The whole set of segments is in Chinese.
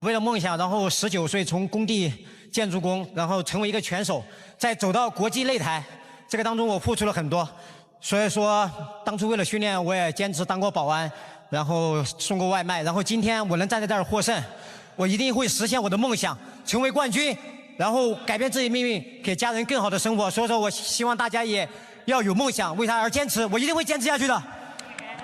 为了梦想，然后19岁从工地建筑工，然后成为一个拳手，再走到国际擂台，这个当中我付出了很多。所以说，当初为了训练，我也坚持当过保安，然后送过外卖，然后今天我能站在这儿获胜，我一定会实现我的梦想，成为冠军，然后改变自己命运，给家人更好的生活。所以说我希望大家也要有梦想，为他而坚持，我一定会坚持下去的。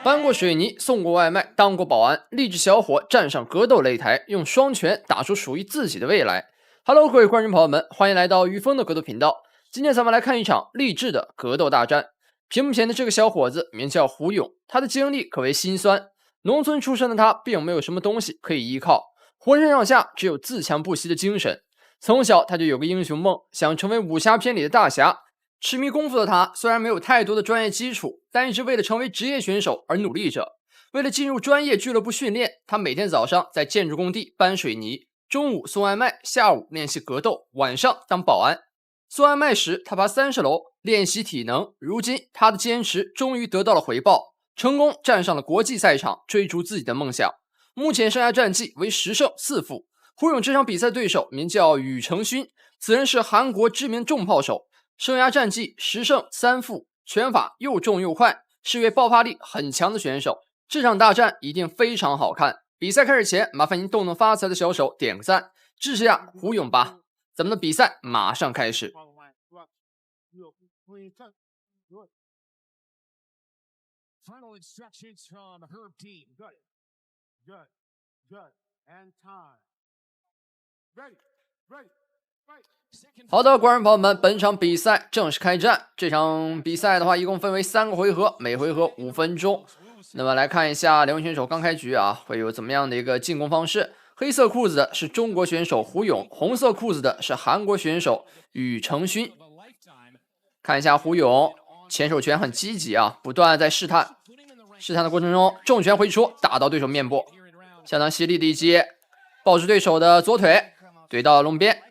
搬过水泥，送过外卖，当过保安，励志小伙站上格斗擂台，用双拳打出属于自己的未来。Hello， 各位观众朋友们，欢迎来到于峰的格斗频道。今天咱们来看一场励志的格斗大战。屏幕前的这个小伙子名叫胡勇，他的经历可谓心酸。农村出身的他，并没有什么东西可以依靠，浑身上下只有自强不息的精神。从小他就有个英雄梦，想成为武侠片里的大侠。痴迷功夫的他，虽然没有太多的专业基础，但一直为了成为职业选手而努力着。为了进入专业俱乐部训练，他每天早上在建筑工地搬水泥，中午送外卖，下午练习格斗，晚上当保安。送外卖时，他爬30楼练习体能。如今，他的坚持终于得到了回报，成功站上了国际赛场，追逐自己的梦想。目前生涯战绩为10胜4负。胡勇这场比赛对手名叫宇成勋，此人是韩国知名重炮手。生涯战绩10胜3负，拳法又重又快，是位爆发力很强的选手。这场大战一定非常好看。比赛开始前，麻烦您动动发财的小手点个赞，支持下胡勇吧。咱们的比赛马上开始。好的，观众朋友们，本场比赛正式开战。这场比赛的话，一共分为3个回合，每回合5分钟。那么来看一下两位选手刚开局啊，会有怎么样的一个进攻方式。黑色裤子的是中国选手胡勇，红色裤子的是韩国选手宇成勋。看一下胡勇前手拳很积极啊，不断在试探的过程中，重拳回出，打到对手面部，相当犀利的一击，抱住对手的左腿，怼到笼边。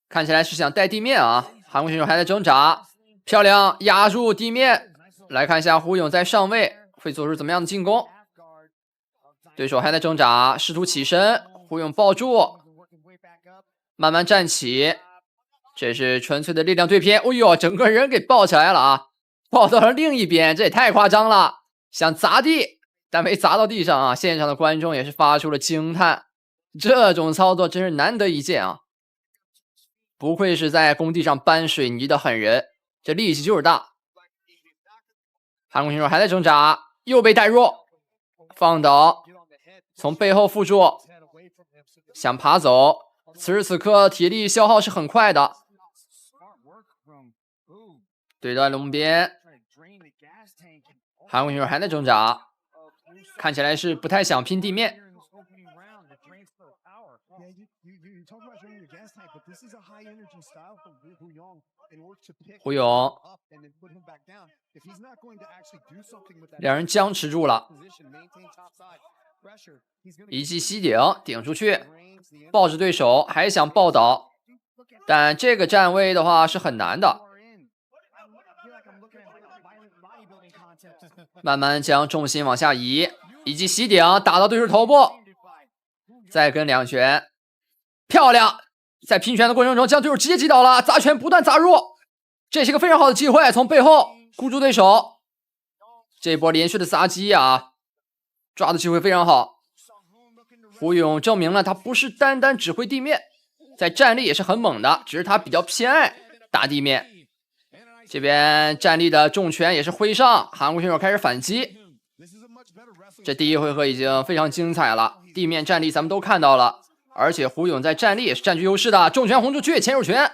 看起来是想带地面啊，韩国选手还在挣扎，漂亮，压住地面。来看一下胡勇在上位会做出怎么样的进攻，对手还在挣扎，试图起身，胡勇抱住，慢慢站起，这是纯粹的力量对偏。哎呦，整个人给抱起来了啊，抱到了另一边，这也太夸张了，想砸地，但没砸到地上啊。现场的观众也是发出了惊叹，这种操作真是难得一见啊。不愧是在工地上搬水泥的狠人，这力气就是大。韩国选手还在挣扎，又被带入，放倒，从背后附住，想爬走。此时此刻体力消耗是很快的，怼到笼边，韩国选手还在挣扎，看起来是不太想拼地面。胡勇，两人僵持住了，一记膝顶顶出去，抱着对手还想抱倒，但这个站位的话是很难的。慢慢将重心往下移，一记膝顶打到对手头部，再跟2拳，漂亮！在拼拳的过程中将对手直接击倒了，砸拳不断砸入，这是个非常好的机会，从背后箍住对手。这波连续的砸击啊，抓的机会非常好。胡勇证明了他不是单单只会地面，在站立也是很猛的，只是他比较偏爱打地面。这边站立的重拳也是挥上，韩国选手开始反击。这第一回合已经非常精彩了，地面站立咱们都看到了，而且胡勇在站立也是占据优势的，重拳轰出去，前手拳。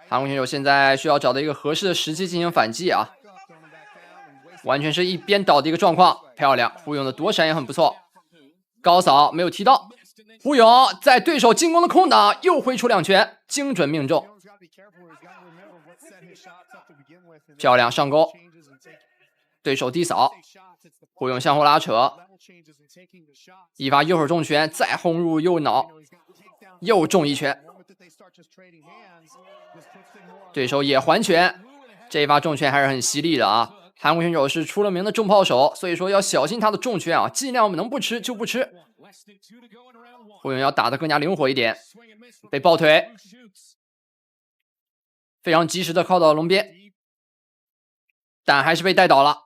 韩国选手现在需要找到一个合适的时机进行反击啊，完全是一边倒的一个状况，漂亮，胡勇的躲闪也很不错，高扫没有踢到，胡勇在对手进攻的空档又挥出2拳，精准命中，漂亮上勾，对手低扫，胡勇向后拉扯，一发右手重拳再轰入右脑，又中1拳，对手也还拳，这一发重拳还是很犀利的啊。韩国选手是出了名的重炮手，所以说要小心他的重拳啊，尽量能不吃就不吃。胡勇要打得更加灵活一点，被抱腿，非常及时的靠到龙边，但还是被带倒了，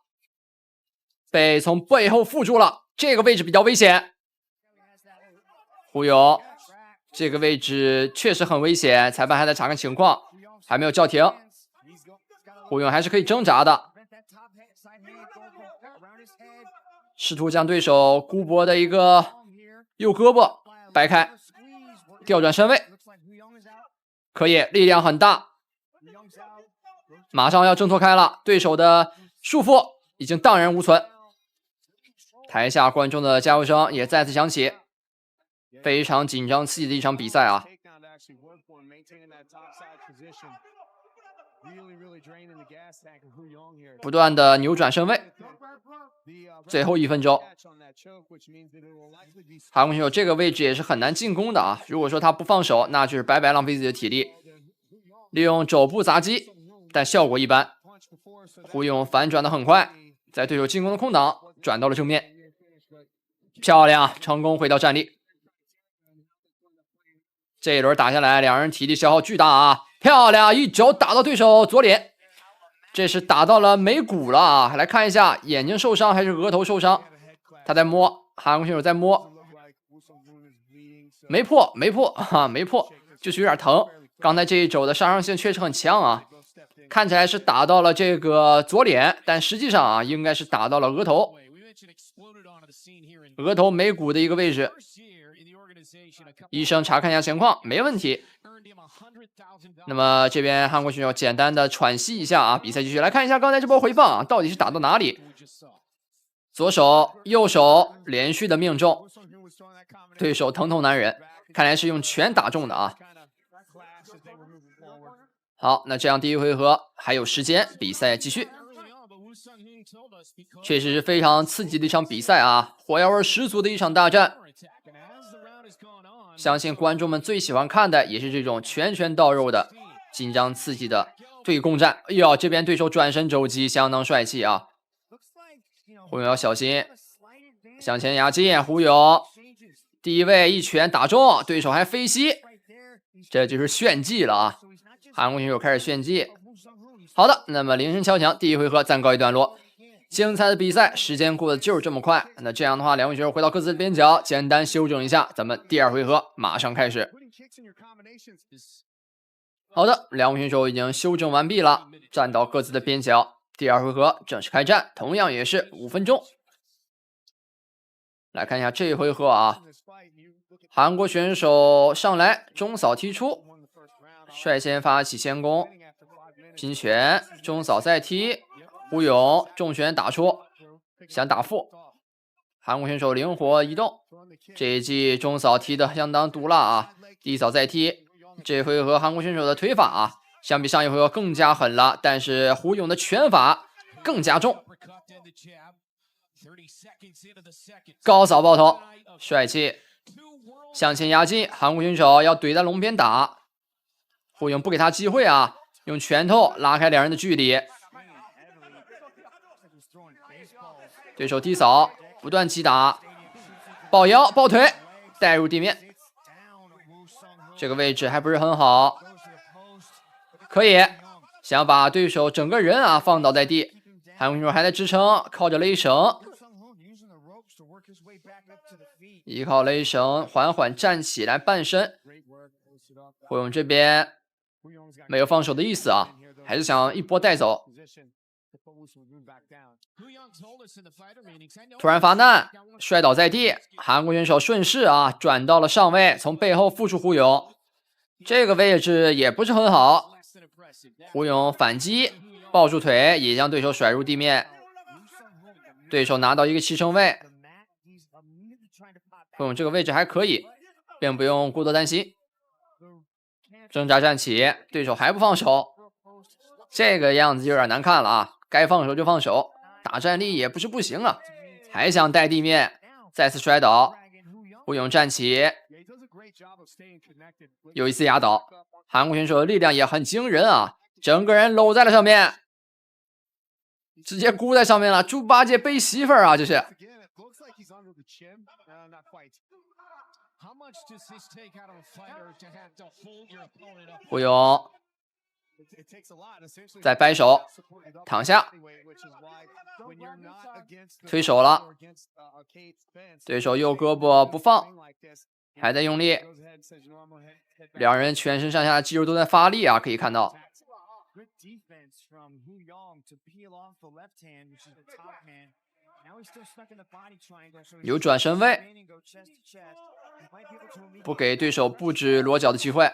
被从背后附住了，这个位置比较危险。胡勇这个位置确实很危险，裁判还在查看情况，还没有叫停。胡勇还是可以挣扎的，试图将对手孤脖的一个右胳膊掰开，调转身位，可以，力量很大，马上要挣脱开了，对手的束缚已经荡然无存。台下观众的加油声也再次响起，非常紧张刺激的一场比赛啊！不断的扭转身位，最后1分钟，韩国选手这个位置也是很难进攻的啊！如果说他不放手，那就是白白浪费自己的体力。利用肘部砸击，但效果一般。胡勇反转的很快，在对手进攻的空档转到了正面，漂亮，成功回到站立。这一轮打下来，两人体力消耗巨大啊！漂亮，一肘打到对手左脸，这是打到了眉骨了啊！来看一下，眼睛受伤还是额头受伤？他在摸，韩国选手在摸，没破，没破哈，没破，就是有点疼。刚才这一肘的杀伤性确实很强啊，看起来是打到了这个左脸，但实际上啊，应该是打到了额头，额头眉骨的一个位置。医生查看一下情况，没问题。那么这边韩国选手简单的喘息一下啊，比赛继续。来看一下刚才这波回放啊，到底是打到哪里？左手、右手连续的命中，对手疼痛难忍，看来是用拳打中的啊。好，那这样第一回合还有时间，比赛继续。确实是非常刺激的一场比赛啊，火药味十足的一场大战。相信观众们最喜欢看的也是这种拳拳到肉的紧张刺激的对攻战。哎呦，这边对手转身肘击相当帅气啊！胡勇要小心，向前压进，胡勇第一位一拳打中，对手还飞膝，这就是炫技了啊！韩国选手开始炫技。好的，那么铃声敲响，第一回合暂告一段落。精彩的比赛，时间过得就是这么快。那这样的话，两位选手回到各自的边角，简单休整一下，咱们第二回合马上开始。好的，两位选手已经休整完毕了，站到各自的边角，第二回合正式开战，同样也是5分钟。来看一下这一回合啊，韩国选手上来中扫踢出，率先发起先攻，拼拳，中扫再踢。胡勇重拳打出，想打腹，韩国选手灵活移动，这一记中扫踢的相当毒辣啊！低扫再踢，这回合韩国选手的腿法啊，相比上一回合更加狠了，但是胡勇的拳法更加重。高扫爆头，帅气，向前压进，韩国选手要怼在龙边打，胡勇不给他机会啊，用拳头拉开两人的距离。对手低扫，不断击打，抱腰抱腿，带入地面，这个位置还不是很好，可以想把对手整个人啊放倒在地，韩国选手还在支撑，靠着勒绳，依靠勒绳缓缓站起来半身。胡勇这边没有放手的意思啊，还是想一波带走。突然发难，摔倒在地，韩国选手顺势啊转到了上位，从背后附触胡勇，这个位置也不是很好。胡勇反击，抱住腿，也将对手甩入地面。对手拿到一个齐成位，胡勇这个位置还可以，并不用过多担心。挣扎站起，对手还不放手，这个样子有点难看了啊！该放手就放手，打站立也不是不行啊，还想带地面，再次摔倒。胡勇站起，又一次压倒。韩国选手的力量也很惊人啊，整个人搂在了上面，直接箍在上面了，猪八戒背媳妇儿啊，这是。胡勇再掰手躺下，推手了，对手右胳膊不放，还在用力，两人全身上下的肌肉都在发力啊，可以看到。有转身位，不给对手布置裸脚的机会。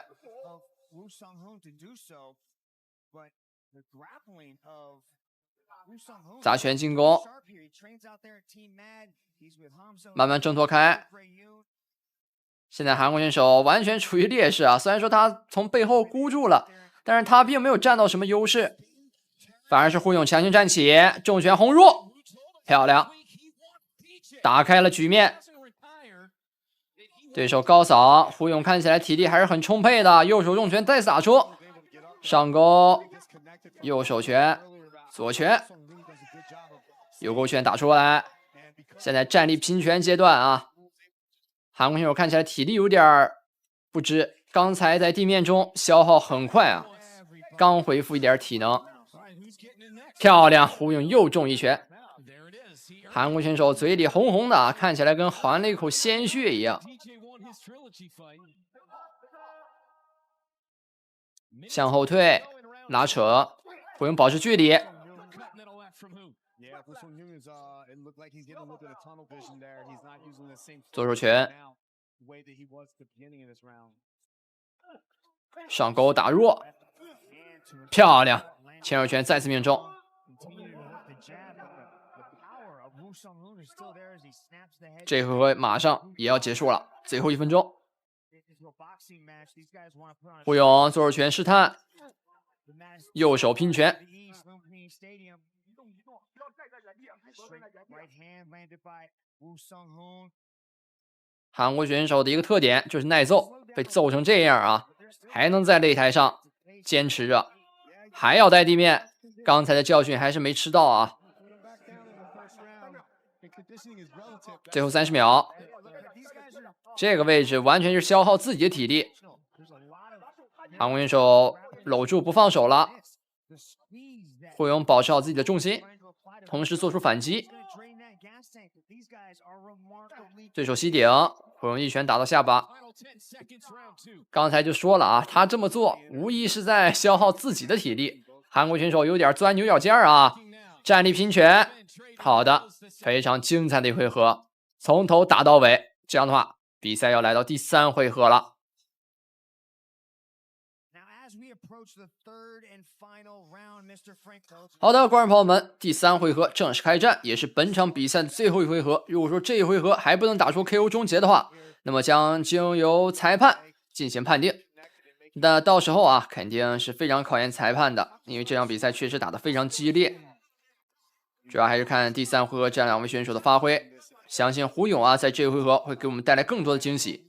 砸拳进攻，慢慢挣脱开。现在韩国选手完全处于劣势啊，虽然说他从背后箍住了，但是他并没有占到什么优势，反而是胡勇强行站起，重拳轰入，漂亮，打开了局面。对手高扫，胡勇看起来体力还是很充沛的，右手重拳再次打出，上勾，右手拳，左拳，右勾拳打出来。现在站立拼拳阶段啊，韩国选手看起来体力有点不支，刚才在地面中消耗很快啊，刚恢复一点体能。漂亮，胡勇又中一拳，韩国选手嘴里红红的，看起来跟含了一口鲜血一样。向后退，拉扯，胡勇保持距离。左手拳，上勾打入，漂亮，前手拳再次命中。这回合马上也要结束了，最后1分钟。胡勇左手拳试探，右手拼拳。韩国选手的一个特点就是耐揍，被揍成这样啊，还能在擂台上坚持着，还要在地面，刚才的教训还是没吃到啊。最后30秒，这个位置完全是消耗自己的体力。韩国选手搂住不放手了，胡勇保持好自己的重心，同时做出反击。对手吸顶，胡勇一拳打到下巴。刚才就说了啊，他这么做无疑是在消耗自己的体力。韩国选手有点钻牛角尖啊，站立拼拳。好的，非常精彩的一回合，从头打到尾。这样的话，比赛要来到第3回合了。好的，观众朋友们，第3回合正式开战，也是本场比赛的最后一回合。如果说这一回合还不能打出 KO 终结的话，那么将经由裁判进行判定。那到时候啊，肯定是非常考验裁判的，因为这场比赛确实打得非常激烈。主要还是看第3回合这两位选手的发挥，相信胡勇啊，在这回合会给我们带来更多的惊喜。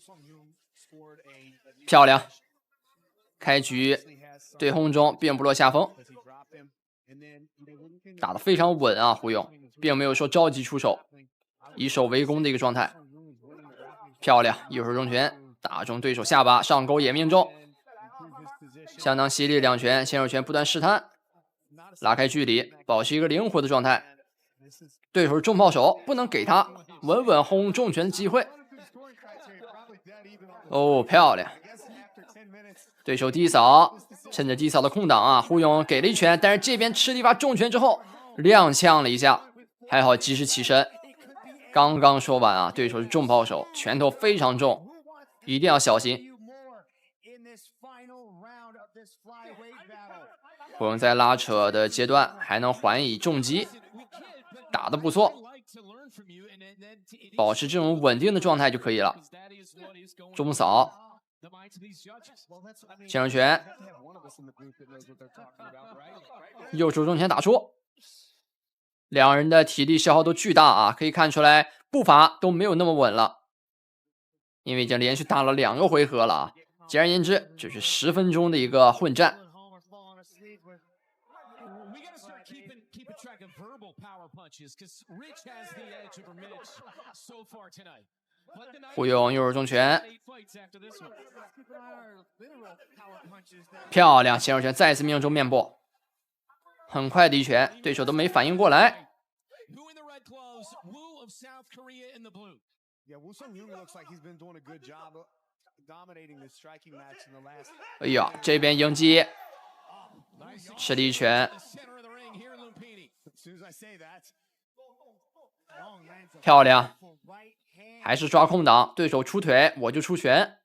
漂亮，开局对轰中并不落下风，打得非常稳啊，胡勇并没有说着急出手，以守为攻的一个状态。漂亮，右手重拳打中对手下巴，上勾也命中，相当犀利两拳，前手拳不断试探，拉开距离，保持一个灵活的状态。对手是重炮手，不能给他稳稳轰重拳的机会。哦，漂亮！对手低扫，趁着低扫的空档啊，胡勇给了一拳，但是这边吃了一发重拳之后踉跄了一下，还好及时起身。刚刚说完啊，对手是重炮手，拳头非常重，一定要小心。胡勇在拉扯的阶段还能还以重击，打得不错，保持这种稳定的状态就可以了。中扫，前手拳，右手重拳打出，两人的体力消耗都巨大啊，可以看出来步伐都没有那么稳了，因为已经连续打了2个回合了啊。简而言之，就是10分钟的一个混战。胡勇右手重拳，漂亮，前手拳再次命中面部，很快的一拳，对手都没反应过来。哎呀，这边迎击，吃了一拳，漂亮，还是抓空档，对手出腿我就出拳。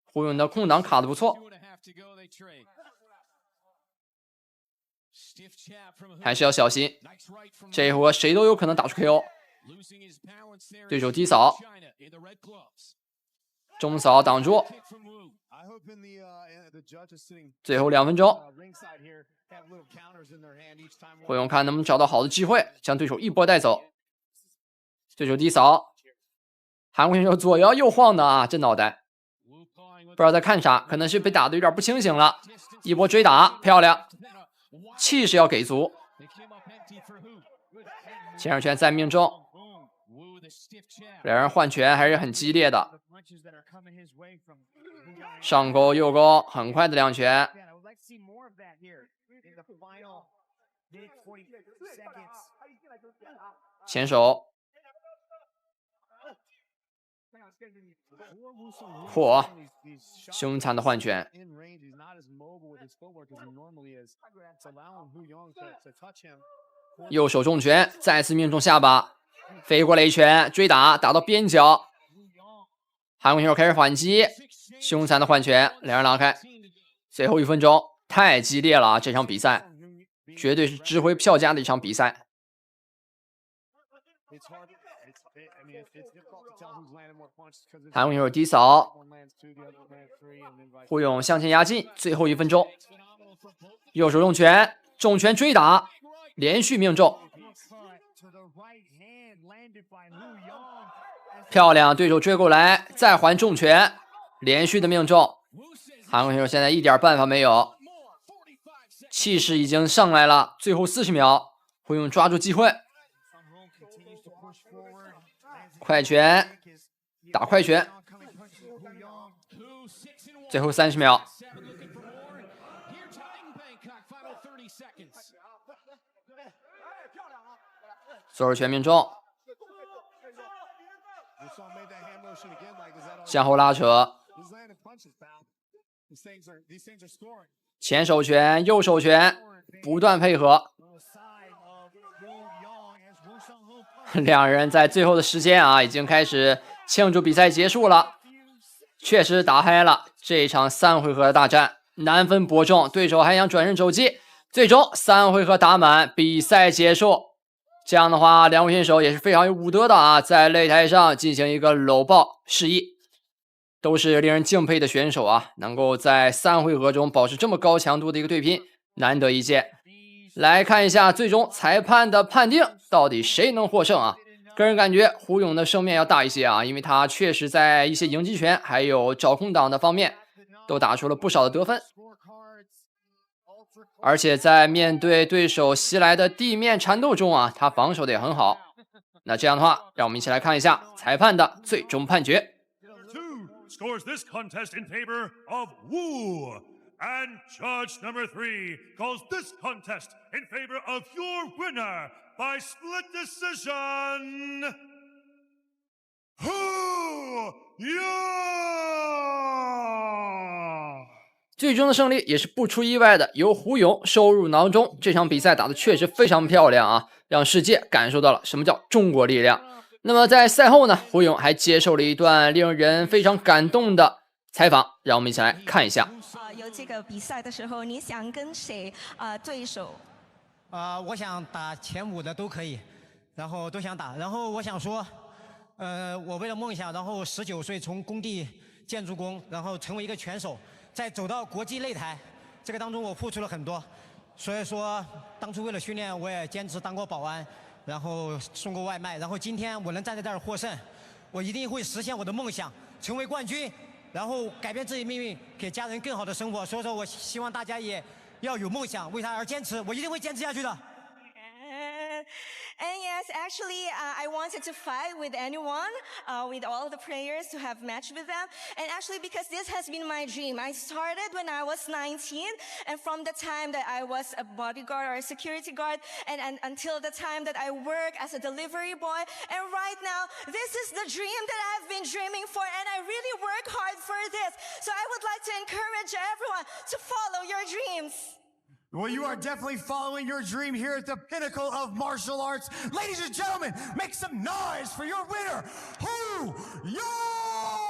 胡勇的空档卡的不错，还是要小心，这一回谁都有可能打出 KO。对手低扫，中扫挡住，最后2分钟，胡勇看能不能找到好的机会，将对手一波带走。对手低扫，韩国选手左摇右晃的啊，这脑袋不知道在看啥，可能是被打的有点不清醒了。一波追打，漂亮，气势要给足。前手拳再命中，两人换拳还是很激烈的。上勾右勾，很快的2拳。前手，嚯，凶残的换拳。右手重拳再次命中下巴，飞过来一拳追打，打到边角。韩国选手开始反击，凶残的换拳，两人拉开。最后1分钟，太激烈了啊！这场比赛绝对是值回票价的一场比赛。韩国选手低扫，胡勇向前压进，最后1分钟，右手重拳，重拳追打，连续命中，漂亮！对手追过来，再还重拳，连续的命中。韩国选手现在一点办法没有，气势已经上来了。最后40秒，胡勇抓住机会，快拳，打快拳。最后30秒，左手拳命中，向后拉扯，前手拳、右手拳不断配合，两人在最后的时间啊，已经开始庆祝比赛结束了。确实打嗨了，这一场3回合的大战难分伯仲，对手还想转身肘击，最终3回合打满，比赛结束。这样的话，两位选手也是非常有武德的啊，在擂台上进行一个搂抱示意，都是令人敬佩的选手啊，能够在3回合中保持这么高强度的一个对拼，难得一见。来看一下最终裁判的判定，到底谁能获胜啊？个人感觉胡勇的胜面要大一些啊，因为他确实在一些迎击拳还有找空档的方面都打出了不少的得分，而且在面对对手袭来的地面缠斗中啊，他防守的也很好。那这样的话，让我们一起来看一下裁判的最终判决。Scores this contest in favor of Wu, and judge number 3 calls this contest in favor of your winner by split decision, Hu Yong. 最终的胜利也是不出意外的，由胡勇收入囊中。这场比赛打得确实非常漂亮啊，让世界感受到了什么叫中国力量。那么在赛后呢，胡勇还接受了一段令人非常感动的采访，让我们一起来看一下。有这个比赛的时候，你想跟谁对手？我想打前5的都可以，然后都想打。然后我想说，我为了梦想，然后19岁从工地建筑工，然后成为一个拳手，再走到国际擂台，这个当中我付出了很多。所以说，当初为了训练，我也坚持当过保安。然后送过外卖，然后今天我能站在这儿获胜，我一定会实现我的梦想，成为冠军，然后改变自己命运，给家人更好的生活。所以说我希望大家也要有梦想，为他而坚持，我一定会坚持下去的。Yes, actually, I wanted to fight with anyone, with all the players to have match with them. And actually, because this has been my dream. I started when I was 19, and from the time that I was a bodyguard or a security guard, and until the time that I work as a delivery boy. And right now, this is the dream that I've been dreaming for, and I really work hard for this. So I would like to encourage everyone to follow your dreams. Well, you are definitely following your dream here at the pinnacle of martial arts. Ladies and gentlemen, make some noise for your winner, Hu Yo!